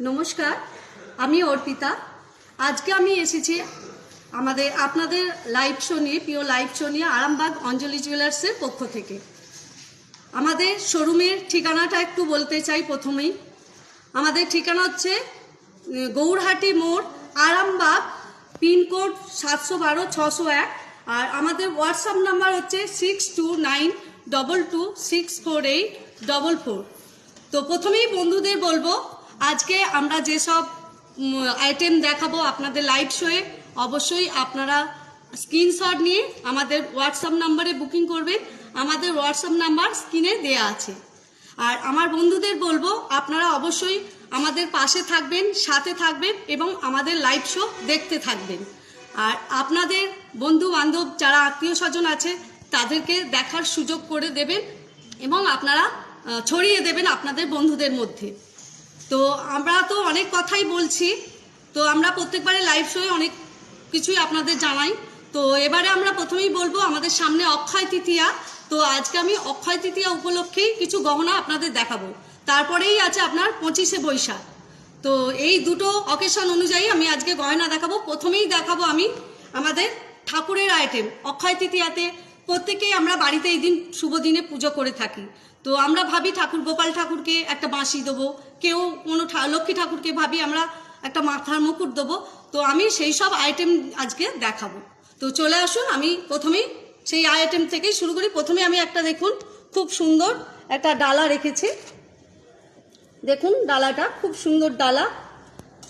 নমস্কার, আমি অর্পিতা। আজকে আমি এসেছি আপনাদের লাইভ শো নিয়ে, প্রিয় লাইভ শো নিয়ে আরামবাগ অঞ্জলি জুয়েলার্সের পক্ষ থেকে। আমাদের শোরুমের ঠিকানাটা একটু বলতে চাই। প্রথমেই আমাদের ঠিকানা হচ্ছে গৌরহাটি মোড়, আরামবাগ, পিনকোড 712-601। আর আমাদের হোয়াটসঅ্যাপ নাম্বার হচ্ছে 6292264844। তো প্রথমেই বন্ধুদের বলবো, আজকে আমরা যেসব আইটেম দেখাবো আপনাদের লাইভ শোয়ে, অবশ্যই আপনারা স্ক্রিনশট নিয়ে আমাদের হোয়াটসঅ্যাপ নাম্বারে বুকিং করবেন। আমাদের হোয়াটসঅ্যাপ নাম্বার স্ক্রিনে দেয়া আছে। আর আমার বন্ধুদের বলবো, আপনারা অবশ্যই আমাদের পাশে থাকবেন, সাথে থাকবেন এবং আমাদের লাইভ শো দেখতে থাকবেন। আর আপনাদের বন্ধু বান্ধব যারা আত্মীয় স্বজন আছে তাদেরকে দেখার সুযোগ করে দেবেন এবং আপনারা ছড়িয়ে দেবেন আপনাদের বন্ধুদের মধ্যে। তো আমরা তো অনেক কথাই বলছি, তো আমরা প্রত্যেকবারে লাইভ শোয়ে অনেক কিছুই আপনাদের জানাই। তো এবারে আমরা প্রথমেই বলবো, আমাদের সামনে অক্ষয় তৃতীয়া। তো আজকে আমি অক্ষয় তৃতীয়া উপলক্ষেই কিছু গহনা আপনাদের দেখাবো। তারপরেই আছে আপনার 25শে বৈশাখ। তো এই দুটো অকেশন অনুযায়ী আমি আজকে গয়না দেখাবো। প্রথমেই দেখাবো আমি আমাদের ঠাকুরের আইটেম। অক্ষয় তৃতীয়াতে প্রত্যেকেই আমরা বাড়িতে এই দিন শুভ দিনে পুজো করে থাকি। তো আমরা ভাবি গোপাল ঠাকুরকে একটা বাঁশি দেবো, কেউ কোনো লক্ষ্মী ঠাকুরকে ভাবি আমরা একটা মাথার মুকুট দেবো। তো আমি সেই সব আইটেম আজকে দেখাবো। তো চলে আসুন, আমি প্রথমেই সেই আইটেম থেকেই শুরু করি। প্রথমে আমি একটা দেখুন, খুব সুন্দর একটা ডালা রেখেছি। দেখুন ডালাটা খুব সুন্দর ডালা,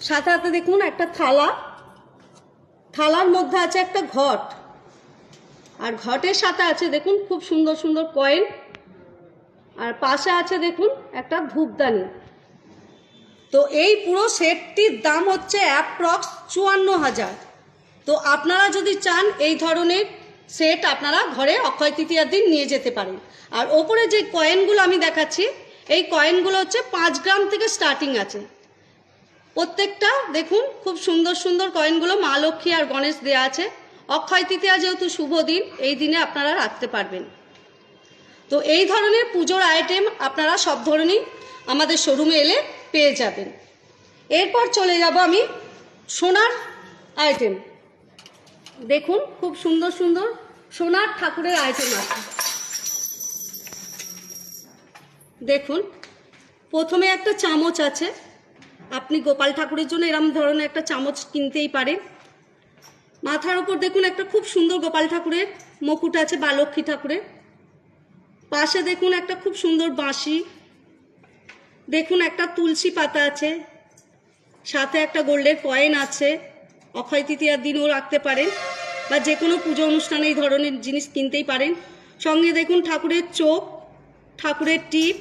সাথে সাথে দেখুন একটা থালার মধ্যে আছে একটা ঘট, আর ঘটের সাথে আছে দেখুন খুব সুন্দর সুন্দর কয়েন, আর পাশে আছে দেখুন একটা ধূপদানি। তো এই পুরো সেটটির দাম হচ্ছে অ্যাপ্রক্স 54,000। তো আপনারা যদি চান এই ধরনের সেট আপনারা ঘরে অক্ষয় তৃতীয়ার দিন নিয়ে যেতে পারেন। আর ওপরে যে কয়েনগুলো আমি দেখাচ্ছি, এই কয়েনগুলো হচ্ছে 5 গ্রাম থেকে স্টার্টিং আছে। প্রত্যেকটা দেখুন খুব সুন্দর সুন্দর কয়েনগুলো, মা লক্ষ্মী আর গণেশ দেয়া আছে। অক্ষয় তৃতীয়া যেহেতু শুভ দিন, এই দিনে আপনারা রাখতে পারবেন। তো এই ধরনের পুজোর আইটেম আপনারা সব ধরনেরই আমাদের শোরুমে এলে পেয়ে যাবেন। এরপর চলে যাব আমি সোনার আইটেম। দেখুন খুব সুন্দর সুন্দর সোনার ঠাকুরের আইটেম আছে। দেখুন প্রথমে একটা চামচ আছে, আপনি গোপাল ঠাকুরের জন্য এরম ধরনের একটা চামচ কিনতেই পারেন। মাথার ওপর দেখুন একটা খুব সুন্দর গোপাল ঠাকুরের মুকুট আছে বা লক্ষ্মী ঠাকুরের। পাশে দেখুন একটা খুব সুন্দর বাঁশি, দেখুন একটা তুলসী পাতা আছে, সাথে একটা গোল্ডের কয়েন আছে। অক্ষয় তৃতীয়ার দিনও রাখতে পারেন বা যে কোনো পুজো অনুষ্ঠানে এই ধরনের জিনিস কিনতেই পারেন। সঙ্গে দেখুন ঠাকুরের চোখ, ঠাকুরের টিপ,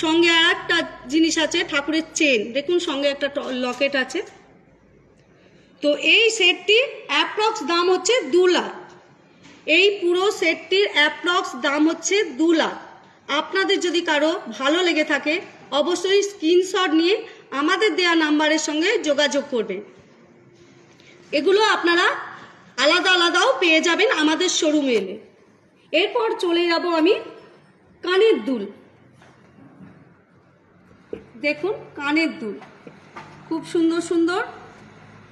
সঙ্গে আর একটা জিনিস আছে ঠাকুরের চেন, দেখুন সঙ্গে একটা লকেট আছে। তো এই সেটটির অ্যাপ্রক্স দাম হচ্ছে 2 লাখ। এই পুরো সেটটির অ্যাপ্রক্স দাম হচ্ছে 2 লাখ। আপনাদের যদি কারো ভালো লেগে থাকে অবশ্যই স্ক্রিনশট নিয়ে আমাদের দেয়া নাম্বারের সঙ্গে যোগাযোগ করবেন। এগুলো আপনারা আলাদা আলাদাও পেয়ে যাবেন আমাদের শোরুমে এলে। এরপর চলে যাব আমি কানের দুল। দেখুন কানের দুল, খুব সুন্দর সুন্দর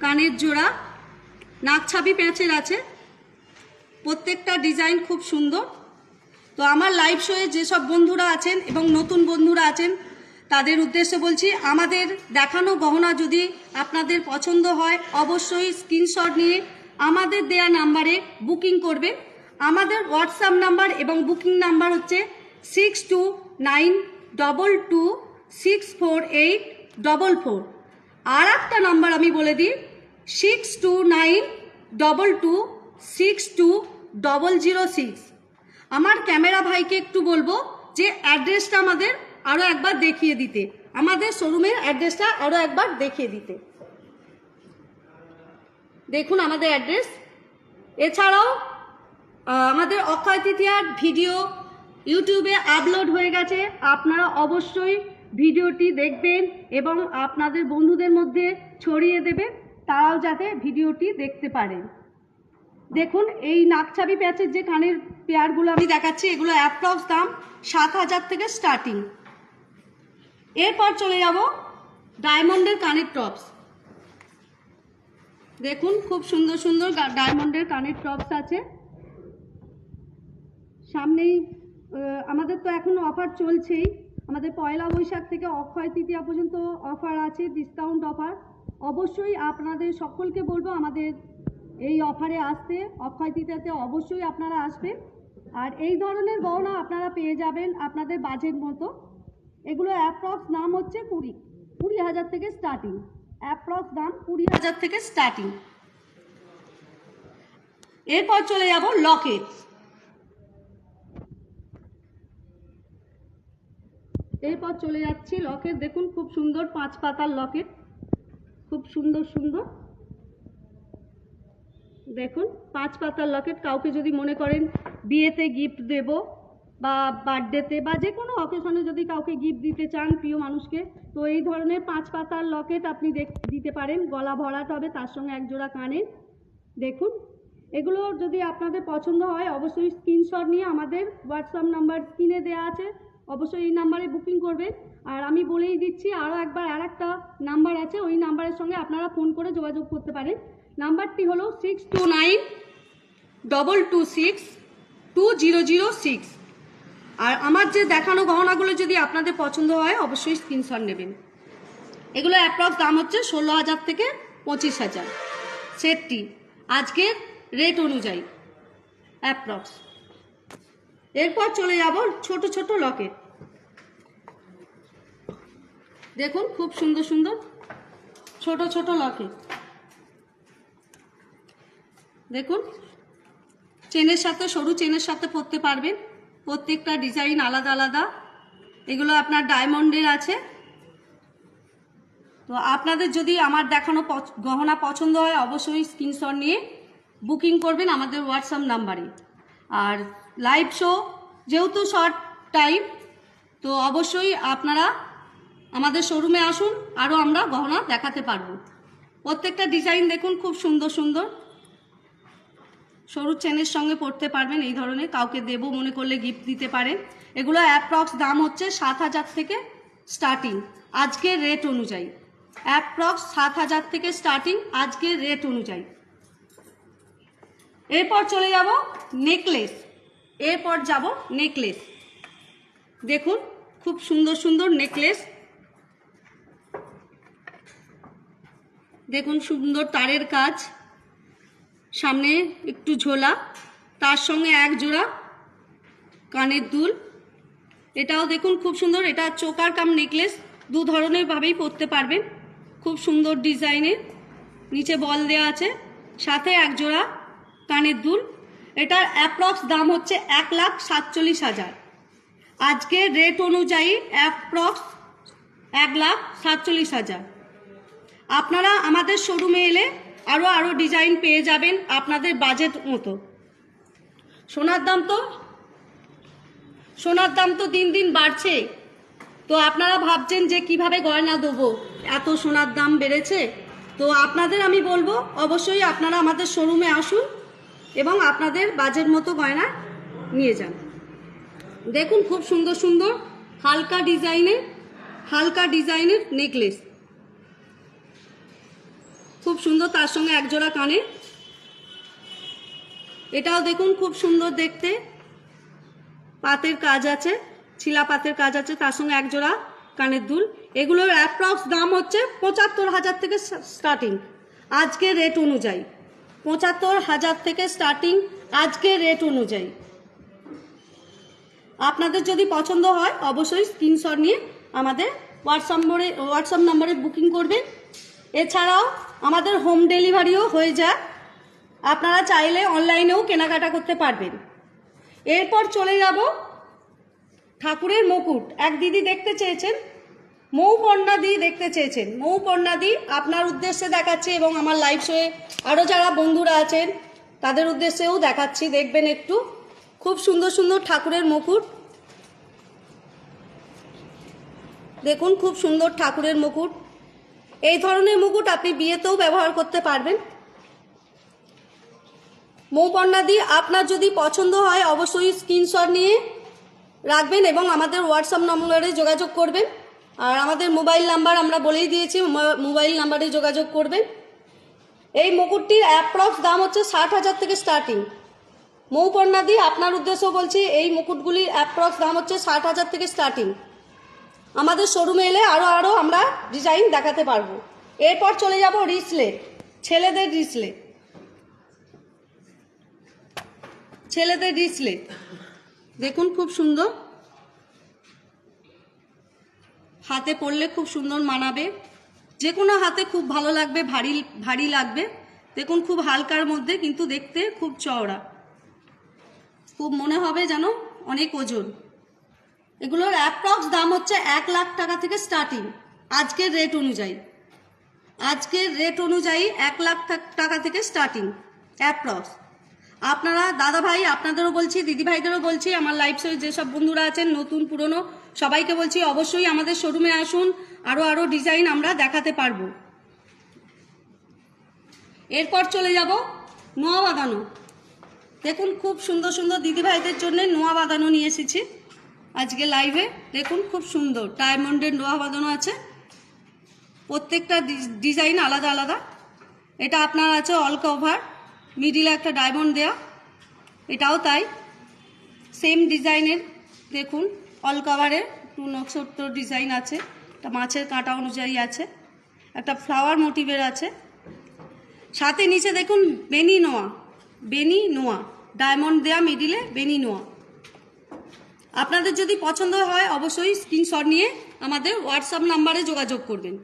কানের জোড়া, নাকছাবি প্যাঁচের আছে, প্রত্যেকটা ডিজাইন খুব সুন্দর। তো আমার লাইভ শোয়ে যেসব বন্ধুরা আছেন এবং নতুন বন্ধুরা আছেন তাদের উদ্দেশ্যে বলছি, আমাদের দেখানো গহনা যদি আপনাদের পছন্দ হয় অবশ্যই স্ক্রিনশট নিয়ে আমাদের দেয়া নাম্বারে বুকিং করবেন। আমাদের হোয়াটসঅ্যাপ নাম্বার এবং বুকিং নাম্বার হচ্ছে 6292264844। আর একটা নাম্বার আমি বলে দিই, 6292262006। আমার ক্যামেরা ভাইকে একটু বলবো যে অ্যাড্রেসটা আমাদের আরও একবার দেখিয়ে দিতে, আমাদের শোরুমের অ্যাড্রেসটা আরও একবার দেখিয়ে দিতে। দেখুন আমাদের অ্যাড্রেস। এছাড়াও আমাদের অক্ষয় তৃতীয়ার ভিডিও ইউটিউবে আপলোড হয়ে গেছে, আপনারা অবশ্যই ভিডিওটি দেখবেন এবং আপনাদের বন্ধুদের মধ্যে ছড়িয়ে দেবেন, তারাও যাতে ভিডিওটি দেখতে পারেন। দেখুন এই নাকছাবি প্যাচের যে কানের পেয়ারগুলো আমি দেখাচ্ছি, এগুলো অ্যাপ্রক্স দাম 7,000 থেকে স্টার্টিং। এরপর চলে যাব ডায়মন্ডের কানের টপস, দেখুন খুব সুন্দর সুন্দর ডায়মন্ডের কানের টপস আছে। সামনেই আমাদের তো এখন অফার চলছেই, আমাদের পয়লা বৈশাখ থেকে অক্ষয় তৃতীয়া পর্যন্ত অফার আছে, ডিসকাউন্ট অফার। অবশ্যই আপনাদের সকলকে বলবো আমাদের এই অফারে আসতে, অক্ষয় তৃতীয়াতে অবশ্যই আপনারা আসবেন। আর এই ধরনের গহনা আপনারা পেয়ে যাবেন আপনাদের বাজেট মতো। এগুলো অ্যাপ্রক্স দাম হচ্ছে 20,000 থেকে স্টার্টিং, অ্যাপ্রক্স দাম 20,000 থেকে স্টার্টিং। এরপর চলে যাব লকেট। এরপর চলে যাচ্ছি লকেট, দেখুন খুব সুন্দর 5 পাতার লকেট, খুব সুন্দর সুন্দর। দেখুন 5 পাতার লকেট, কাউকে যদি মনে করেন বিয়েতে গিফট দেব বা বার্থডেতে বা যে কোনো অকেশনে যদি কাউকে গিফট দিতে চান প্রিয় মানুষকে, তো এই ধরনের 5 পাতার লকেট আপনি দিতে পারেন। গলা ভরাট হবে, তার সঙ্গে এক জোড়া কানের। দেখুন এগুলো যদি আপনাদের পছন্দ হয় অবশ্যই স্ক্রিনশট নিয়ে আমাদের হোয়াটসঅ্যাপ নাম্বার স্ক্রিনে দেওয়া আছে, অবশ্যই এই নাম্বারে বুকিং করবেন। আর আমি বলেই দিচ্ছি আরও একবার, আর একটা নাম্বার আছে, ওই নাম্বারের সঙ্গে আপনারা ফোন করে যোগাযোগ করতে পারেন। নাম্বারটি হলো 6292262006। আর আমার যে দেখানো গহনাগুলো যদি আপনাদের পছন্দ হয় অবশ্যই স্ক্রিনশট নেবেন। এগুলো অ্যাপ্রক্স দাম হচ্ছে 16,000 থেকে 25,000 সেটটি, আজকের রেট অনুযায়ী অ্যাপ্রক্স। এরপর চলে যাব ছোট ছোট লকেট, দেখুন খুব সুন্দর সুন্দর ছোট ছোট লকেট। দেখুন চেনের সাথে, সরু চেনের সাথে পরতে পারবেন, প্রত্যেকটা ডিজাইন আলাদা আলাদা। এগুলো আপনার ডায়মন্ডের আছে। তো আপনাদের যদি আমার দেখানো গহনা পছন্দ হয় অবশ্যই স্ক্রিনশট নিয়ে বুকিং করবেন আমাদের হোয়াটসঅ্যাপ নাম্বারে। আর লাইভ শো যেহেতু শর্ট টাইম, তো অবশ্যই আপনারা আমাদের শোরুমে আসুন, আরও আমরা গহনা দেখাতে পারবো। প্রত্যেকটা ডিজাইন দেখুন খুব সুন্দর সুন্দর, সরু চেনের সঙ্গে পরতে পারবেন এই ধরনের, কাউকে দেব মনে করলে গিফট দিতে পারেন। এগুলো অ্যাপ্রক্স দাম হচ্ছে 7,000 থেকে স্টার্টিং, আজকের রেট অনুযায়ী। অ্যাপ্রক্স 7,000 থেকে স্টার্টিং আজকের রেট অনুযায়ী। এরপর চলে যাব নেকলেস। দেখুন খুব সুন্দর সুন্দর নেকলেস, দেখুন সুন্দর তারের কাজ, সামনে একটু ঝোলা, তার সঙ্গে এক জোড়া কানের দুল। এটাও দেখুন খুব সুন্দর, এটা চোকার কাম নেকলেস, দু ধরনের ভাবেই পরতে পারবেন। খুব সুন্দর ডিজাইনের, নিচে বল দেওয়া আছে, সাথে এক জোড়া কানের দুল। এটার অ্যাপ্রক্স দাম হচ্ছে 1,47,000, আজকের রেট অনুযায়ী অ্যাপ্রক্স 1,47,000। আপনারা আমাদের শোরুমে এলে আরও ডিজাইন পেয়ে যাবেন আপনাদের বাজেট মতো। সোনার দাম তো দিন দিন বাড়ছে, তো আপনারা ভাবছেন যে কিভাবে গয়না দেবো, এত সোনার দাম বেড়েছে। তো আপনাদের আমি বলবো অবশ্যই আপনারা আমাদের শোরুমে আসুন এবং আপনাদের বাজেট মতো গয়না নিয়ে যান। দেখুন খুব সুন্দর সুন্দর হালকা ডিজাইনের নেকলেস, খুব সুন্দর, তার সঙ্গে এক জোড়া কানে। এটাও দেখুন খুব সুন্দর দেখতে, পাতের কাজ আছে, ছিলা পাতের কাজ আছে, তার সঙ্গে এক জোড়া কানের দুল। এগুলোর অ্যাপ্রক্স দাম হচ্ছে 75,000 থেকে স্টার্টিং, আজকের রেট অনুযায়ী। 75,000 থেকে স্টার্টিং আজকের রেট অনুযায়ী। আপনাদের যদি পছন্দ হয় অবশ্যই স্ক্রিনশট নিয়ে আমাদের হোয়াটসঅ্যাপ নাম্বারে বুকিং করবেন। এছাড়াও আমাদের হোম ডেলিভারিও হয়ে যায়, আপনারা চাইলে অনলাইনেও কেনাকাটা করতে পারবেন। এরপর চলে যাব ঠাকুরের মুকুট। এক দিদি দেখতে চেয়েছেন, মৌপর্ণাদি দেখতে চেয়েছেন। মৌপর্ণাদি আপনার উদ্দেশ্যে দেখাচ্ছি এবং আমার লাইভ শোয়ে আরও যারা বন্ধুরা আছেন তাদের উদ্দেশ্যেও দেখাচ্ছি, দেখবেন একটু। খুব সুন্দর সুন্দর ঠাকুরের মুকুট, দেখুন খুব সুন্দর ঠাকুরের মুকুট। এই ধরনের মুকুট আপনি বিয়েতেও ব্যবহার করতে পারবেন। মৌপর্ণাদি আপনার যদি পছন্দ হয় অবশ্যই স্ক্রিনশট নিয়ে রাখবেন এবং আমাদের হোয়াটসঅ্যাপ নম্বরে যোগাযোগ করবেন। আর আমাদের মোবাইল নাম্বার আমরা বলেই দিয়েছি, মোবাইল নাম্বারে যোগাযোগ করবেন। এই মুকুটটির অ্যাপ্রক্স দাম হচ্ছে 60,000 থেকে স্টার্টিং। মৌপর্ণাদি আপনার উদ্দেশ্য বলছি, এই মুকুটগুলির অ্যাপ্রক্স দাম হচ্ছে 60,000 থেকে স্টার্টিং। আমাদের শোরুমে এলে আরও আমরা ডিজাইন দেখাতে পারবো। এরপর চলে যাব রিসলেট, ছেলেদের রিসলেট। ছেলেদের রিসলেট দেখুন খুব সুন্দর, হাতে পরলে খুব সুন্দর মানাবে, যে কোনো হাতে খুব ভালো লাগবে, ভারী ভারী লাগবে। দেখুন খুব হালকার মধ্যে কিন্তু দেখতে খুব চওড়া, খুব মনে হবে যেন অনেক ওজন। এগুলোর অ্যাপ্রক্স দাম হচ্ছে 1 লাখ টাকা থেকে স্টার্টিং। আজকের রেট অনুযায়ী 1 লাখ টাকা থেকে স্টার্টিং অ্যাপ্রক্স। আপনারা দাদা ভাই আপনাদেরও বলছি, দিদি ভাইদেরও বলছি, আমার লাইভ শো যেসব বন্ধুরা আছেন নতুন পুরনো সবাইকে বলছি অবশ্যই আমাদের শোরুমে আসুন, আরও ডিজাইন আমরা দেখাতে পারবো। এরপর চলে যাব নোয়া বাঁধানো। দেখুন খুব সুন্দর সুন্দর দিদি ভাইদের জন্য নোয়া বাঁধানো নিয়ে এসেছি আজকে লাইভে। দেখুন খুব সুন্দর ডায়মন্ডের নোয়া বাঁধানো আছে, প্রত্যেকটা ডিজাইন আলাদা আলাদা। এটা আপনার আছে অল কভার, মিডিলে একটা ডায়মন্ড দেয়া, এটাও তাই সেম ডিজাইনের। দেখুন অল কভারে একটু নকশাত্র ডিজাইন আছে, একটা মাছের কাঁটা অনুযায়ী আছে, একটা ফ্লাওয়ার মোটিভের আছে, সাথে নিচে দেখুন বেনি নোয়া ডায়মন্ড দেয়া, মিডিলে বেনি নোয়া। আপনাদের যদি পছন্দ হয় অবশ্যই স্ক্রিনশট নিয়ে আমাদের হোয়াটসঅ্যাপ নাম্বারে যোগাযোগ করবেন।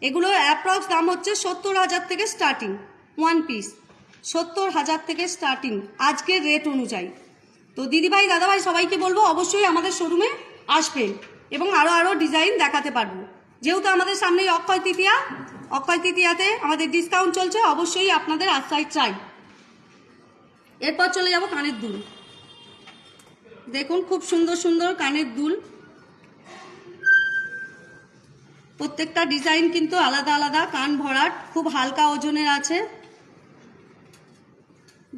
এগুলো অ্যাপ্রক্স দাম হচ্ছে 70,000 থেকে স্টার্টিং, ওয়ান পিস 70,000 থেকে স্টার্টিং আজকের রেট অনুযায়ী। তো দিদিভাই দাদাভাই সবাইকে বলবো অবশ্যই আমাদের শোরুমে আসবেন এবং আরও ডিজাইন দেখাতে পারবো। যেহেতু আমাদের সামনেই অক্ষয় তৃতীয়াতে আমাদের ডিসকাউন্ট চলছে, অবশ্যই আপনাদের আশ্রয় চাই। এরপর চলে যাব কানের দুল। দেখুন খুব সুন্দর সুন্দর কানের দুল, প্রত্যেকটা ডিজাইন কিন্তু আলাদা আলাদা, কান ভরাট, খুব হালকা ওজনের আছে।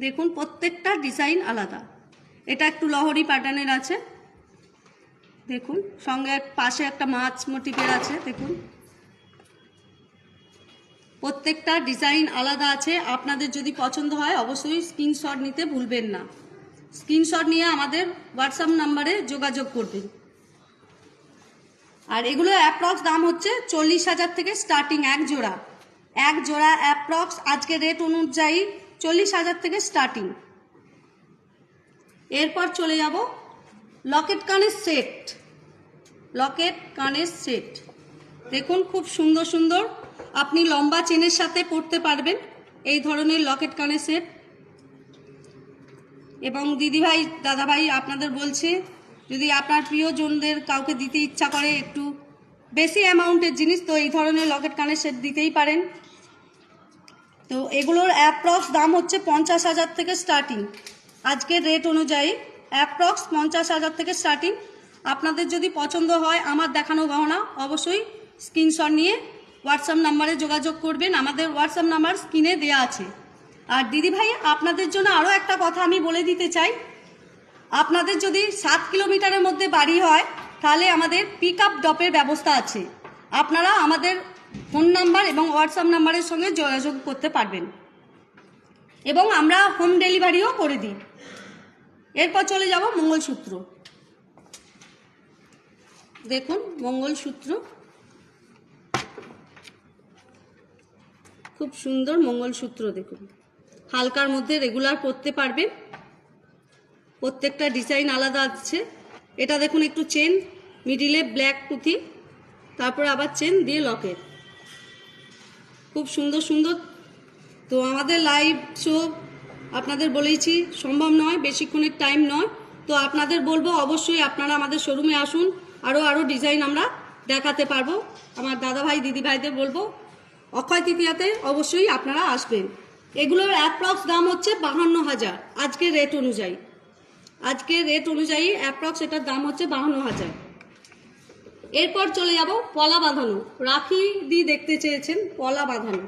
দেখুন প্রত্যেকটা ডিজাইন আলাদা। এটা একটু লহরি প্যাটার্নের আছে, দেখুন সঙ্গে পাশে একটা মাছ মোটিভের আছে। দেখুন প্রত্যেকটা ডিজাইন আলাদা আছে। আপনাদের যদি পছন্দ হয় অবশ্যই স্ক্রিনশট নিতে ভুলবেন না, স্ক্রিনশট নিয়ে আমাদের হোয়াটসঅ্যাপ নাম্বারে যোগাযোগ করবেন। আর এগুলো অ্যাপ্রক্স দাম হচ্ছে 40,000 থেকে স্টার্টিং। এক জোড়া অ্যাপ্রক্স আজকের রেট অনুযায়ী 40,000 থেকে স্টার্টিং। এরপর চলে যাব লকেট কানের সেট। দেখুন খুব সুন্দর সুন্দর, আপনি লম্বা চেনের সাথে পরতে পারবেন এই ধরনের লকেট কানের সেট। এবং দিদিভাই দাদাভাই আপনাদের বলছে, যদি আপনার প্রিয়জনদের কাউকে দিতে ইচ্ছা করে একটু বেশি অ্যামাউন্টের জিনিস, তো এই ধরনের লকেট কানের সেট দিতেই পারেন। তো এগুলোর অ্যাপ্রক্স দাম হচ্ছে 50,000 থেকে স্টার্টিং। আজকের রেট অনুযায়ী অ্যাপ্রক্স 50,000 থেকে স্টার্টিং। আপনাদের যদি পছন্দ হয় আমার দেখানো গহনা অবশ্যই স্ক্রিনশট নিয়ে হোয়াটসঅ্যাপ নাম্বারে যোগাযোগ করবেন, আমাদের হোয়াটসঅ্যাপ নাম্বার স্ক্রিনে দেওয়া আছে। আর দিদিভাই আপনাদের জন্য আরও একটা কথা আমি বলে দিতে চাই, আপনাদের যদি 7 কিলোমিটারের মধ্যে বাড়ি হয় তাহলে আমাদের পিক আপ ড্রপের ব্যবস্থা আছে। আপনারা আমাদের ফোন নাম্বার এবং হোয়াটসঅ্যাপ নাম্বারের সঙ্গে যোগাযোগ করতে পারবেন এবং আমরা হোম ডেলিভারিও করে দিই। এরপর চলে যাব মঙ্গলসূত্র। দেখুন মঙ্গলসূত্র খুব সুন্দর মঙ্গলসূত্র, দেখুন হালকার মধ্যে রেগুলার পরতে পারবেন, প্রত্যেকটা ডিজাইন আলাদা আছে। এটা দেখুন একটু চেন, মিডিলে ব্ল্যাক পুঁথি, তারপর আবার চেন দিয়ে লকেট, খুব সুন্দর সুন্দর। তো আমাদের লাইভ শো আপনাদের বলেইছি সম্ভব নয়, বেশিক্ষণের টাইম নয়, তো আপনাদের বলবো অবশ্যই আপনারা আমাদের শোরুমে আসুন, আরও ডিজাইন আমরা দেখাতে পারবো। আমার দাদাভাই দিদিভাইদের বলবো অক্ষয় তৃতীয়াতে অবশ্যই আপনারা আসবেন। এগুলোর অ্যাপ্রক্স দাম হচ্ছে 52,000 আজকের রেট অনুযায়ী অ্যাপ্রক্স এটার দাম হচ্ছে 52,000। এরপর চলে যাব পলা বাঁধানো। রাখি দি দেখতে চেয়েছেন, পলা বাঁধানো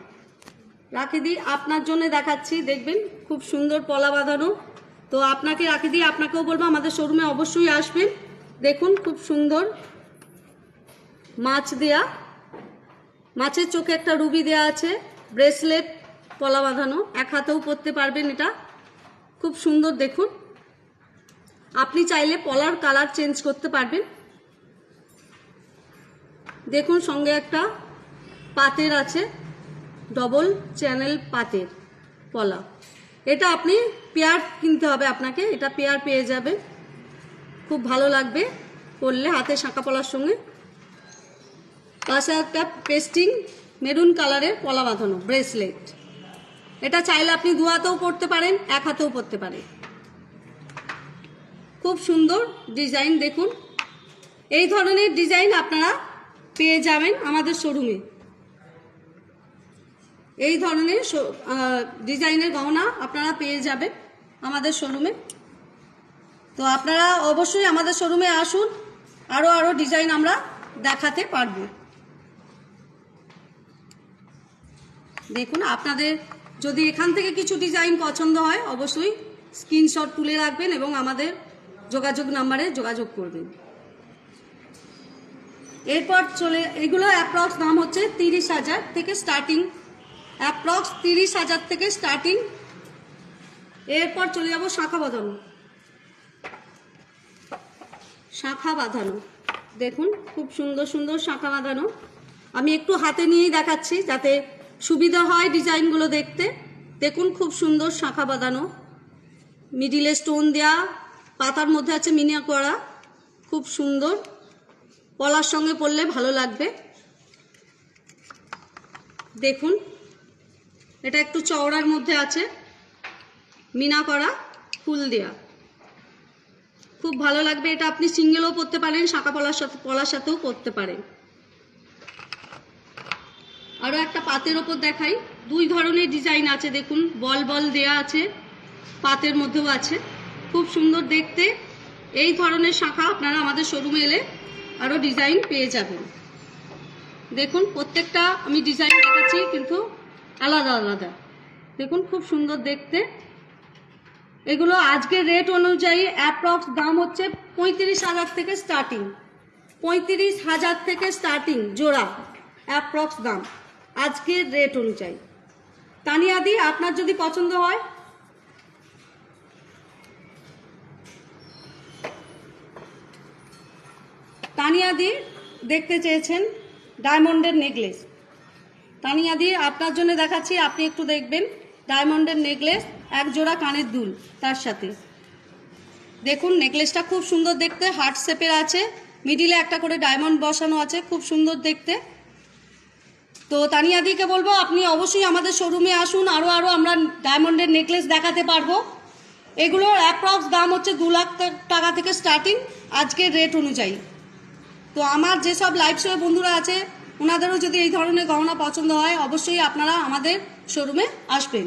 রাখি দি আপনার জন্য দেখাচ্ছি, দেখবেন খুব সুন্দর পলা বাঁধানো। তো আপনাকে রাখি দি আপনাকেও বলবো আমাদের শোরুমে অবশ্যই আসবেন। দেখুন খুব সুন্দর মাছ দেয়া, মাছের চোখে একটা রুবি দেয়া আছে, ব্রেসলেট পলা বাঁধানো, এক হাতেও পরতে পারবেন। এটা খুব সুন্দর দেখুন। আপনি চাইলে পলার কালার চেঞ্জ করতে পারবেন। দেখুন সঙ্গে একটা পাতের আছে, ডবল চ্যানেল পাতের পলা। এটা আপনি পেয়ার কিনতে হবে আপনাকে, এটা পেয়ার পেয়ে যাবে, খুব ভালো লাগবে পরলে হাতে শাঁখা পলার সঙ্গে। পাশে একটা পেস্টিং মেরুন কালারের পলা বাঁধানো ব্রেসলেট। এটা চাইলে আপনি দু হাতেও পরতে পারেন, এক হাতেও পরতে পারেন। খুব সুন্দর ডিজাইন দেখুন। এই ধরনের ডিজাইন আপনারা পেয়ে যাবেন আমাদের শোরুমে। এই ধরনের ডিজাইনের গহনা আপনারা পেয়ে যাবেন আমাদের শোরুমে। তো আপনারা অবশ্যই আমাদের শোরুমে আসুন, আরও ডিজাইন আমরা দেখাতে পারবো। দেখুন আপনাদের যদি এখান থেকে কিছু ডিজাইন পছন্দ হয় অবশ্যই স্ক্রিনশট তুলে রাখবেন এবং আমাদের যোগাযোগ নাম্বারে যোগাযোগ করবেন। এরপর এগুলো অ্যাপ্রক্স দাম হচ্ছে 30,000 থেকে স্টার্টিং, অ্যাপ্রক্স 30,000 থেকে স্টার্টিং। এরপর চলে যাব শাঁখা বাঁধানো। শাঁখা বাঁধানো দেখুন, খুব সুন্দর সুন্দর শাঁখা বাঁধানো। আমি একটু হাতে নিয়েই দেখাচ্ছি যাতে সুবিধা হয় ডিজাইনগুলো দেখতে। দেখুন খুব সুন্দর শাঁখা বাঁধানো, মিডিলে স্টোন দেয়া, পাতার মধ্যে আছে মিনা করা, খুব সুন্দর। পলার সঙ্গে পরলে ভালো লাগবে। দেখুন এটা একটু চওড়ার মধ্যে আছে, মিনা করা ফুল দেয়া, খুব ভালো লাগবে। এটা আপনি সিঙ্গেলও পরতে পারেন, শাঁখা পলার সাথেও পরতে পারেন। আরও একটা পাতের ওপর দেখাই, দুই ধরনের ডিজাইন আছে। দেখুন বল বল দেয়া আছে, পাতের মধ্যেও আছে, খুব সুন্দর দেখতে। এই ধরনের শাঁখা আপনারা আমাদের শোরুমে এলে আরও ডিজাইন পেয়ে যাবেন। দেখুন প্রত্যেকটা আমি ডিজাইন দেখাচ্ছি কিন্তু আলাদা আলাদা। দেখুন খুব সুন্দর দেখতে। এগুলো আজকের রেট অনুযায়ী অ্যাপ্রক্স দাম হচ্ছে 35,000 থেকে স্টার্টিং, 35,000 থেকে স্টার্টিং জোড়া অ্যাপ্রক্স দাম আজকের রেট অনুযায়ী। তানিয়াদি আপনার যদি পছন্দ হয় তানিয়াদি দেখতে চেয়েছেন ডায়মন্ডের নেকলেস, তানিয়াদি আপনার জন্য দেখাচ্ছি, আপনি একটু দেখবেন। ডায়মন্ডের নেকলেস, এক জোড়া কানের দুল তার সাথে। দেখুন নেকলেসটা খুব সুন্দর দেখতে, হার্ট শেপের আছে, মিডিলে একটা করে ডায়মন্ড বসানো আছে, খুব সুন্দর দেখতে। তো তানিয়াদিকে বলবো আপনি অবশ্যই আমাদের শোরুমে আসুন, আরও আমরা ডায়মন্ডের নেকলেস দেখাতে পারবো। এগুলোর অ্যাপ্রক্স দাম হচ্ছে 2 লাখ টাকা থেকে স্টার্টিং আজকের রেট অনুযায়ী। তো আমার যেসব লাইভ শো বন্ধুরা আছে ওনাদেরও যদি এই ধরনের গহনা পছন্দ হয় অবশ্যই আপনারা আমাদের শোরুমে আসবেন।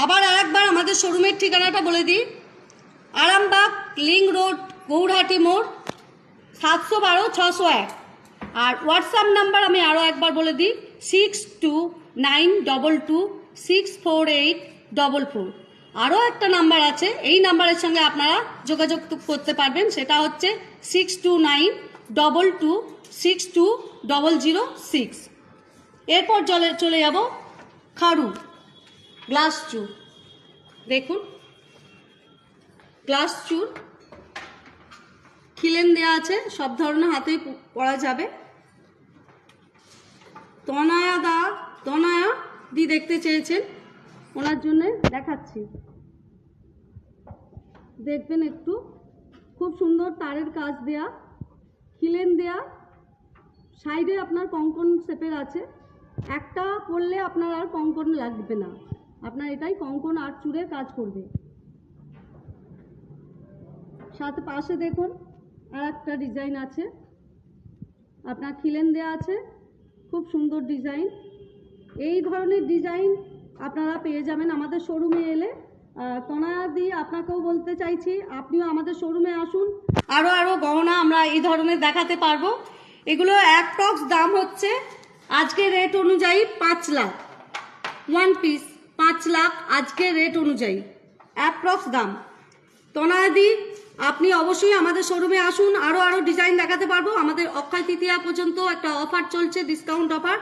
আবার আরেকবার আমাদের শোরুমের ঠিকানাটা বলে দিই, আরামবাগ লিংক রোড, গৌরহাটি মোড়, 712-601। আর হোয়াটসঅ্যাপ নাম্বার আমি আরও একবার বলে দিই, 6292264844। আরও একটা নাম্বার আছে, এই নাম্বারের সঙ্গে আপনারা যোগাযোগ করতে পারবেন, সেটা হচ্ছে 6292262006। এরপর চলে যাব খাড়ু গ্লাস চুর। দেখুন গ্লাস চুর খিলেন দেওয়া আছে, সব ধরনের হাতেই পরা যাবে। তনয়া দি দেখতে চেয়েছেন, ওনার জন্য দেখাচ্ছি, দেখবেন একটু। খুব সুন্দর তারের কাজ দেয়া, খিলেন দেয়া, সাইডে আপনার কঙ্কন শেপের আছে। একটা পরলে আপনার আর কঙ্কন লাগবে না, আপনার এটাই কঙ্কন আর চুড়ে কাজ করবে। সাথে পাশে দেখুন আর একটা ডিজাইন আছে, আপনার খিলেন দেয়া আছে, খুব সুন্দর ডিজাইন। এই ধরনের ডিজাইন আপনারা পেয়ে যাবেন আমাদের শোরুমে এলে। তনয়াদি আপনাকেও বলতে চাইছি আপনিও আমাদের শোরুমে আসুন, আরও গহনা আমরা এই ধরনের দেখাতে পারবো। এগুলো অ্যাপ্রক্স দাম হচ্ছে আজকের রেট অনুযায়ী 5 লাখ, 1 পিস 5 লাখ আজকের রেট অনুযায়ী অ্যাপ্রক্স দাম। তনয়াদি আপনি অবশ্যই আমাদের শোরুমে আসুন, আরো ডিজাইন দেখাতে পারবো। আমাদের অক্ষয় তৃতীয়া পর্যন্ত একটা অফার চলছে, ডিসকাউন্ট অফার,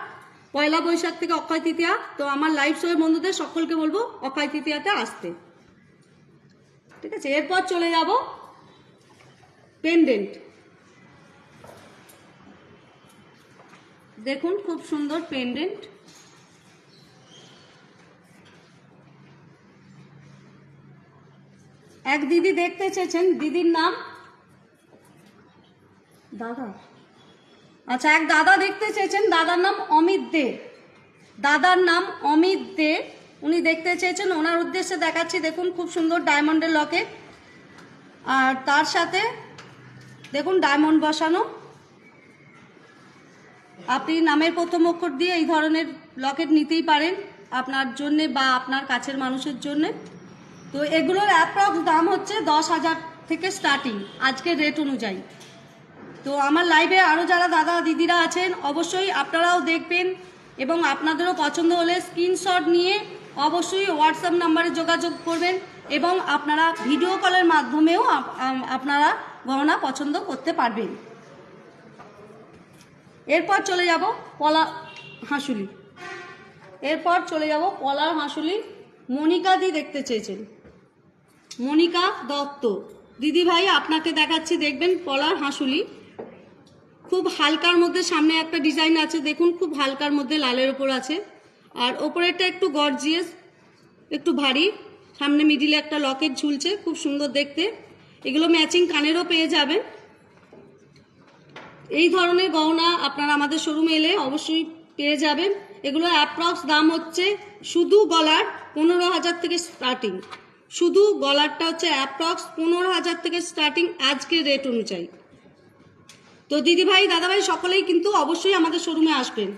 পয়লা বৈশাখ থেকে অক্ষয় তৃতীয়া। তো আমার লাইভ শো বন্ধুদের সকলকে বলবো অক্ষয় তৃতীয়াতে আসতে, ঠিক আছে। এরপর চলে যাব পেন্ডেন্ট। দেখুন খুব সুন্দর পেন্ডেন্ট। এক দিদি দেখতে চেয়েছেন, দিদির নাম দাদা, আচ্ছা এক দাদা দেখতে চেয়েছেন, দাদার নাম অমিত দে, দাদার নাম অমিত দে, উনি দেখতে চেয়েছেন, ওনার উদ্দেশ্যে দেখাচ্ছি। দেখুন খুব সুন্দর ডায়মন্ডের লকেট, আর তার সাথে দেখুন ডায়মন্ড বসানো। আপনি নামের প্রথম অক্ষর দিয়ে এই ধরনের লকেট নিতেই পারেন আপনার জন্যে বা আপনার কাছের মানুষের জন্যে। তো এগুলোর অ্যাপ্রক্স দাম হচ্ছে 10,000 থেকে স্টার্টিং আজকের রেট অনুযায়ী। তো আমার লাইভে আরও যারা দাদা দিদিরা আছেন অবশ্যই আপনারাও দেখবেন, এবং আপনাদেরও পছন্দ হলে স্ক্রিনশট নিয়ে অবশ্যই হোয়াটসঅ্যাপ নাম্বারে যোগাযোগ করবেন, এবং আপনারা ভিডিও কলের মাধ্যমেও আপনারা গহনা পছন্দ করতে পারবেন। এরপর চলে যাব পলা হাঁসুলি, এরপর চলে যাব পলার হাঁসুলি। মনিকা দি দেখতে চেয়েছেন, মনিকা দত্ত দিদি ভাই আপনাকে দেখাচ্ছি, দেখবেন পলার হাঁসুলি খুব হালকার মধ্যে, সামনে একটা ডিজাইন আছে দেখুন, খুব হালকার মধ্যে লালের ওপর আছে, আর ওপরেরটা একটু গর্জিয়াস, একটু ভারী, সামনে মিডিলে একটা লকেট ঝুলছে, খুব সুন্দর দেখতে। এগুলো ম্যাচিং কানেরও পেয়ে যাবেন। এই ধরনের গহনা আপনারা আমাদের শোরুমে এলে অবশ্যই পেয়ে যাবেন। এগুলো অ্যাপ্রক্স দাম হচ্ছে শুধু গলার 15,000 থেকে স্টার্টিং, শুধু গলারটা হচ্ছে অ্যাপ্রক্স 15,000 থেকে স্টার্টিং আজকের রেট অনুযায়ী। তো দিদিভাই দাদাভাই সকলেই কিন্তু অবশ্যই আমাদের শোরুমে আসবেন।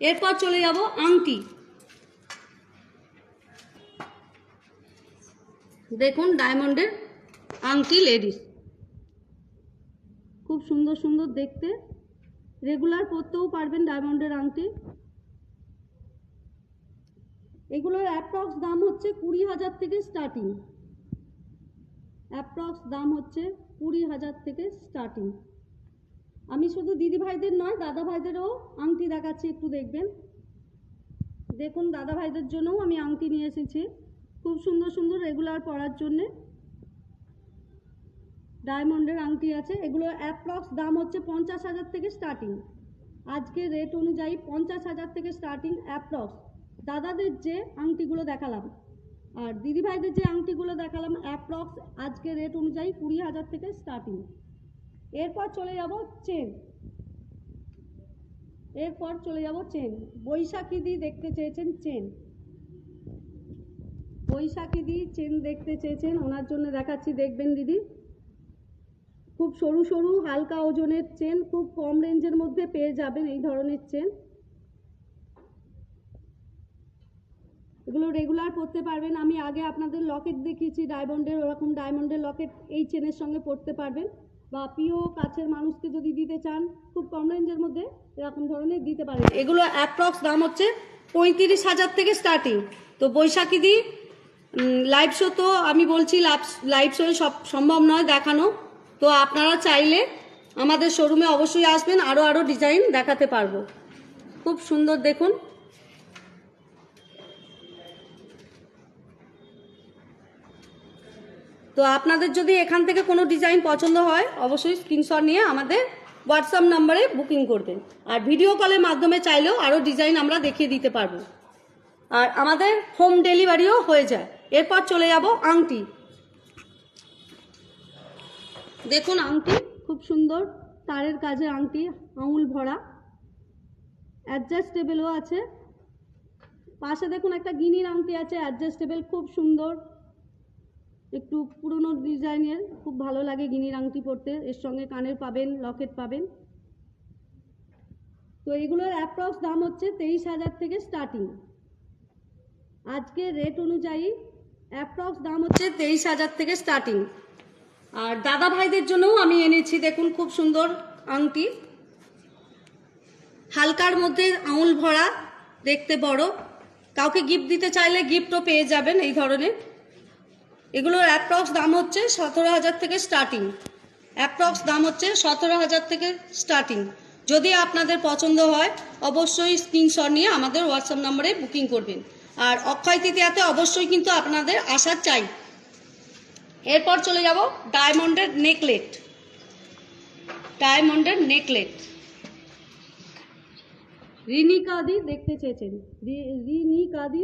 এরপর চলে যাব আংটি। দেখুন ডায়মন্ডের আংটি লেডিস, খুব সুন্দর সুন্দর দেখতে, রেগুলার পরতেও পারবেন ডায়মন্ডের আংটি। এগুলোর অ্যাপ্রক্স দাম হচ্ছে 20,000 থেকে স্টার্টিং, অ্যাপ্রক্স দাম হচ্ছে 20,000 থেকে স্টার্টিং। আমি শুধু দিদি ভাইদের নয় দাদা ভাইদেরও আংটি দেখাচ্ছি, একটু দেখবেন। দেখুন দাদা ভাইদের জন্যও আমি আংটি নিয়ে এসেছি, খুব সুন্দর সুন্দর রেগুলার পরার জন্যে ডায়মন্ডের আংটি আছে। এগুলো অ্যাপ্রক্স দাম হচ্ছে 50,000 থেকে স্টার্টিং, আজকে রেট অনুযায়ী 50,000 থেকে স্টার্টিং অ্যাপ্রক্স। দাদাদের যে আংটিগুলো দেখালাম আর দিদি ভাইদের যে আংটিগুলো দেখালাম অ্যাপ্রক্স আজকে রেট অনুযায়ী 20,000 থেকে স্টার্টিং। এরপর চলে যাব চেন, এরপর চলে যাব চেন। বৈশাখী দি দেখতে চেয়েছেন চেন, বৈশাখী দি চেন দেখতে চেয়েছেন, ওনার জন্য দেখাচ্ছি, দেখবেন দিদি। খুব সরু সরু হালকা ওজনের চেন, খুব কম রেঞ্জের মধ্যে পেয়ে যাবেন এই ধরনের চেন। এগুলো রেগুলার পরতে পারবেন। আমি আগে আপনাদের লকেট দেখিয়েছি ডায়মন্ডের, ওরকম ডায়মন্ডের লকেট এই চেনের সঙ্গে পরতে পারবেন, বা প্রিয় কাছের মানুষকে যদি দিতে চান খুব কম রেঞ্জের মধ্যে এরকম ধরনের দিতে পারেন। এগুলো অ্যাপ্রক্স দাম হচ্ছে 35,000 থেকে স্টার্টিং। তো বৈশাখী দি লাইভ শো, তো আমি বলছি লাইভ শোয়ে সব সম্ভব নয় দেখানো, তো আপনারা চাইলে আমাদের শোরুমে অবশ্যই আসবেন, আরও ডিজাইন দেখাতে পারবো। খুব সুন্দর দেখুন। তো আপনাদের যদি এখান থেকে কোনো ডিজাইন পছন্দ হয় অবশ্যই স্ক্রিনশট নিয়ে আমাদের হোয়াটসঅ্যাপ নাম্বারে বুকিং করবেন, আর ভিডিও কলের মাধ্যমে চাইলেও আরও ডিজাইন আমরা দেখিয়ে দিতে পারবো, আর আমাদের হোম ডেলিভারিও হয়ে যায়। এরপর চলে যাব আংটি। দেখুন আংটি খুব সুন্দর তারের কাজের আংটি, আঙুল ভরা, অ্যাডজাস্টেবলও আছে। পাশে দেখুন একটা গিনির আংটি আছে অ্যাডজাস্টেবল, খুব সুন্দর, একটু পুরনো ডিজাইনের, খুব ভালো লাগে গিনির আংটি পরতে। এর সঙ্গে কানের পাবেন, লকেট পাবেন। তো এগুলোর অ্যাপ্রক্স দাম হচ্ছে 23,000 থেকে স্টার্টিং, আজকে রেট অনুযায়ী অ্যাপ্রক্স দাম হচ্ছে 23,000 থেকে স্টার্টিং। আর দাদা ভাইদের জন্যও আমি এনেছি, দেখুন খুব সুন্দর আংটি, হালকার মধ্যে আঙুল ভরা, দেখতে বড়, কাউকে গিফট দিতে চাইলে গিফটও পেয়ে যাবেন এই ধরনের। এগুলোর অ্যাপ্রক্স দাম হচ্ছে 17,000 থেকে স্টার্টিং। অ্যাপ্রক্স দাম হচ্ছে 17,000 থেকে স্টার্টিং। যদি আপনাদের পছন্দ হয় অবশ্যই স্ক্রিনশট নিয়ে আমাদের হোয়াটসঅ্যাপ নম্বরে বুকিং করবেন। আর অক্ষয় তৃতীয়াতে অবশ্যই কিন্তু আপনাদের আসা চাই। এরপর চলে যাব ডায়মন্ডের নেকলেট। ডায়মন্ডের নেকলেট রিনিকাদি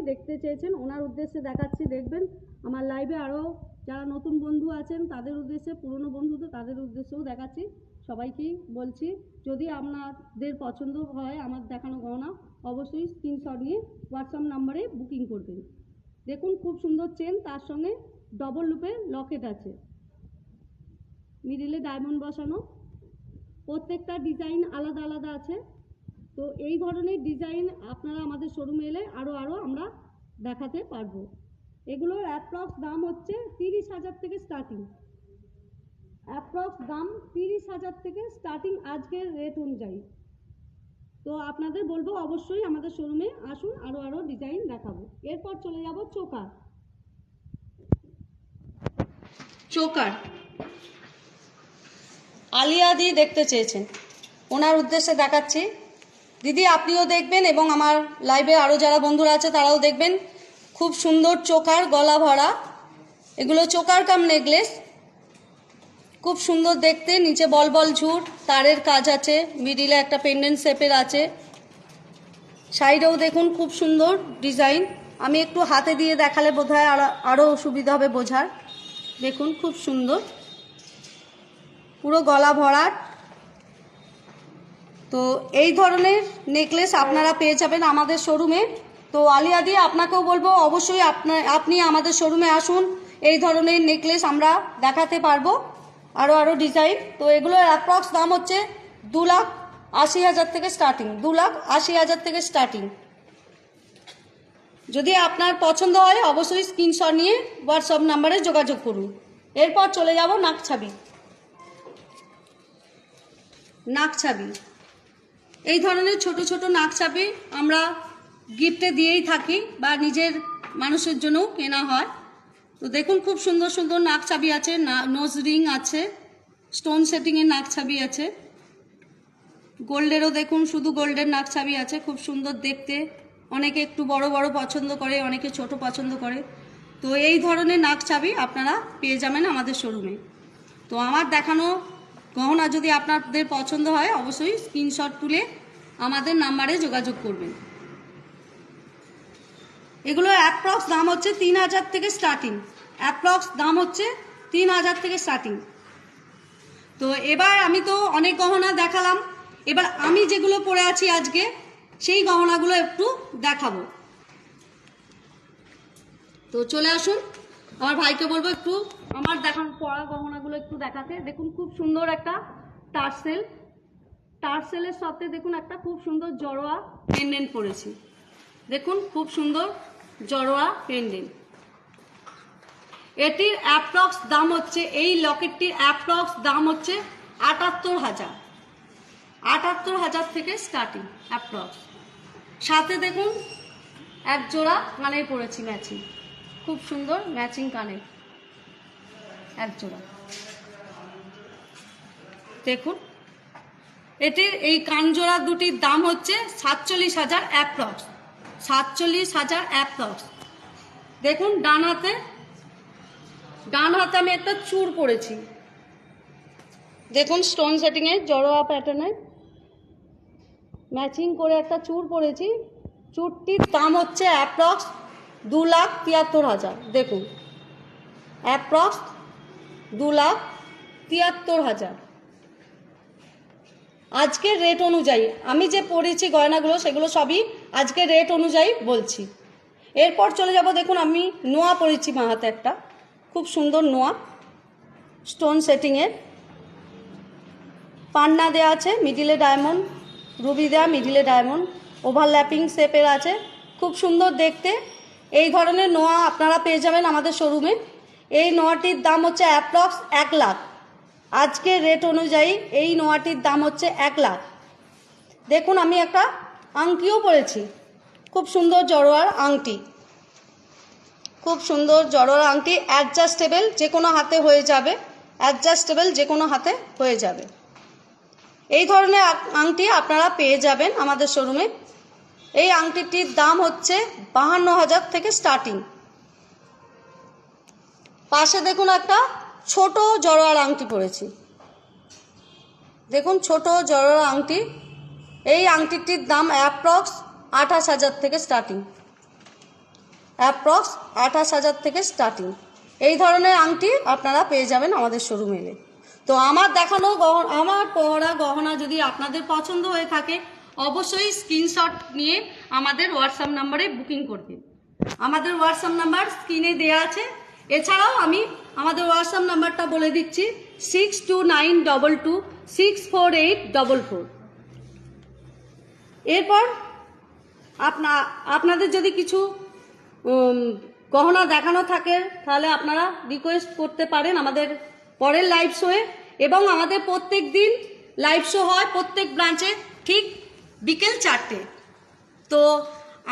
দেখতে চেয়েছেন, ওনার উদ্দেশ্যে দেখাচ্ছি। দেখবেন আমার লাইভে আরও যারা নতুন বন্ধু আছেন তাদের উদ্দেশ্যে, পুরনো বন্ধু তো তাদের উদ্দেশ্যেও দেখাচ্ছি। সবাইকেই বলছি, যদি আপনাদের পছন্দ হয় আমার দেখানো গহনা অবশ্যই স্ক্রিনশট নিয়ে হোয়াটসঅ্যাপ নাম্বারে বুকিং করবেন। দেখুন খুব সুন্দর চেন, তার সঙ্গে ডবল লুপের লকেট আছে, মিডিলে ডায়মন্ড বসানো। প্রত্যেকটা ডিজাইন আলাদা আলাদা আছে। তো এই ধরনের ডিজাইন আপনারা আমাদের শোরুমে এলে আরও আমরা দেখাতে পারবো। এগুলোর অ্যাপ্রক্স দাম হচ্ছে 30,000 থেকে স্টার্টিং। অ্যাপ্রক্স দাম 30,000 থেকে স্টার্টিং আজকের রেট অনুযায়ী। তো আপনাদের বলবো অবশ্যই আমাদের শোরুমে আসুন, আরও ডিজাইন দেখাবো। এরপর চলে যাব চোকার। আলিয়া দি দেখতে চেয়েছেন, ওনার উদ্দেশ্যে দেখাচ্ছি। দিদি আপনিও দেখবেন এবং আমার লাইভে আরও যারা বন্ধুরা আছে তারাও দেখবেন। খুব সুন্দর চোকার, গলা ভরা। এগুলো চোকার কাম নেকলেস, খুব সুন্দর দেখতে। নিচে বল বল ঝুট, তারের কাজ আছে, মিডিলে একটা পেন্ডেন্ট শেপের আছে। সাইডেও দেখুন খুব সুন্দর ডিজাইন। আমি একটু হাতে দিয়ে দেখালে বোধহয় আরও সুবিধা হবে বোঝার। দেখুন খুব সুন্দর, পুরো গলা ভরা। তো এই ধরনের নেকলেস আপনারা পেয়ে যাবেন আমাদের শোরুমে। তো আলিয়া দি আপনাকেও বলবো অবশ্যই আপনি আমাদের শোরুমে আসুন, এই ধরনের নেকলেস আমরা দেখাতে পারবো, আরও ডিজাইন। তো এগুলোর অ্যাপ্রক্স দাম হচ্ছে 2,80,000 থেকে স্টার্টিং। 2,80,000 থেকে স্টার্টিং। যদি আপনার পছন্দ হয় অবশ্যই স্ক্রিনশট নিয়ে হোয়াটসঅ্যাপ নাম্বারে যোগাযোগ করুন। এরপর চলে যাব নাকছাবি। এই ধরনের ছোট ছোট নাকছাবি আমরা গিফটে দিয়েই থাকি বা নিজের মানুষের জন্যও কেনা হয়। তো দেখুন খুব সুন্দর সুন্দর নাকছাবি আছে, নোজ রিং আছে, স্টোন সেটিংয়ের নাকছাবি আছে, গোল্ডেরও দেখুন শুধু গোল্ডের নাকছাবি আছে, খুব সুন্দর দেখতে। অনেকে একটু বড় বড় পছন্দ করে, অনেকে ছোট পছন্দ করে। তো এই ধরনের নাকছাবি আপনারা পেয়ে যাবেন আমাদের শোরুমে। তো আমার দেখানো গহনা যদি আপনাদের পছন্দ হয় অবশ্যই স্ক্রিনশট তুলে আমাদের নাম্বারে যোগাযোগ করবেন। এগুলোর অ্যাপ্রক্স দাম হচ্ছে 3,000 থেকে স্টার্টিং। অ্যাপ্রক্স দাম হচ্ছে 3,000 থেকে স্টার্টিং। তো এবার আমি তো অনেক গহনা দেখালাম, এবার আমি যেগুলো পরে আছি আজকে সেই গহনাগুলো একটু দেখাবো। তো চলে আসুন, আমার ভাইকে বলবো একটু আমার পরা গহনাগুলো একটু দেখাতে। দেখুন খুব সুন্দর একটা টার্সেলের সাথে দেখুন একটা খুব সুন্দর জড়োয়া পেন্ডেন্ট পরেছি। দেখুন খুব সুন্দর জড়োয়া পেন্ডেন্ট। এটির অ্যাপ্রক্স দাম হচ্ছে, এই লকেটটির অ্যাপ্রক্স দাম হচ্ছে 78,000। 78,000 থেকে স্টার্টিং অ্যাপ্রক্স। সাথে দেখুন এক জোড়া কানে পরেছি ম্যাচিং, খুব সুন্দর ম্যাচিং কানে এক জোড়া। দেখুন এটির এই কানজোড়া দুটির দাম হচ্ছে 47,000 অ্যাপ্রক্স। 47,000 অ্যাপ্রক্স। দেখুন ডান হাতে আমি একটা চূড় পরেছি, দেখুন স্টোন সেটিংয়ে জড়োয়া প্যাটার্নে ম্যাচিং করে একটা চূড় পরেছি। চূড়টির দাম হচ্ছে অ্যাপ্রক্স 2,73,000। দেখুন অ্যাপ্রক্স 2,73,000 আজকের রেট অনুযায়ী। আমি যে পরেছি গয়নাগুলো সেগুলো সবই আজকের রেট অনুযায়ী বলছি। এরপর চলে যাব, দেখুন আমি নোয়া পরেছি মা হাতে, একটা খুব সুন্দর নোয়া স্টোন সেটিংয়ের, পান্না দেওয়া আছে, মিডিলে ডায়মন্ড, রুবি দেওয়া, মিডিলে ডায়মন্ড, ওভারল্যাপিং শেপের আছে, খুব সুন্দর দেখতে। এই ধরনের নোয়া আপনারা পেয়ে যাবেন আমাদের শোরুমে। এই নোয়াটির দাম হচ্ছে অ্যাপ্রক্স 1 লাখ। আজকের রেট অনুযায়ী এই নোয়াটির দাম হচ্ছে 1 লাখ। দেখুন আমি একটা আংটিও পরেছি, খুব সুন্দর জড়োয়ার আংটি। খুব সুন্দর জড়োয়া আংটি, অ্যাডজাস্টেবল, যে কোনো হাতে হয়ে যাবে, অ্যাডজাস্টেবল যে কোনো হাতে হয়ে যাবে। এই ধরনের আংটি আপনারা পেয়ে যাবেন আমাদের শোরুমে। এই আংটিটির দাম হচ্ছে 52,000 থেকে স্টার্টিং। পাশে দেখুন একটা ছোট জড়োয়ার আংটি পরেছি, দেখুন ছোট জড়োয়ার আংটি। এই আংটিটির দাম অ্যাপ্রক্স 28,000 থেকে স্টার্টিং, অ্যাপ্রক্স 28,000 থেকে স্টার্টিং। এই ধরনের আংটি আপনারা পেয়ে যাবেন আমাদের শোরুমে এলে। তো আমার দেখানো আমার পরা গহনা যদি আপনাদের পছন্দ হয়ে থাকে অবশ্যই স্ক্রিনশট নিয়ে আমাদের হোয়াটসঅ্যাপ নাম্বারে বুকিং করবেন। আমাদের হোয়াটসঅ্যাপ নাম্বার স্ক্রিনে দেওয়া আছে। এছাড়াও আমি আমাদের হোয়াটসঅ্যাপ নাম্বারটা বলে দিচ্ছি 6292264844। এরপর আপনাদের যদি কিছু গহনা দেখানো থাকে তাহলে আপনারা রিকোয়েস্ট করতে পারেন আমাদের পরের লাইভ শোয়ে। এবং আমাদের প্রত্যেক দিন লাইভ শো হয় প্রত্যেক ব্রাঞ্চে ঠিক বিকেল 4টে। তো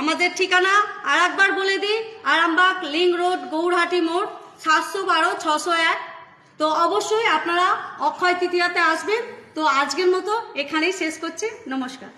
আমাদের ঠিকানা আর একবার বলে দিই, আরামবাগ লিংক রোড, গৌরহাটি মোড়, 712-601। তো অবশ্যই আপনারা অক্ষয় তৃতীয়াতে আসবেন। তো আজকের মতো এখানেই শেষ করছি, নমস্কার।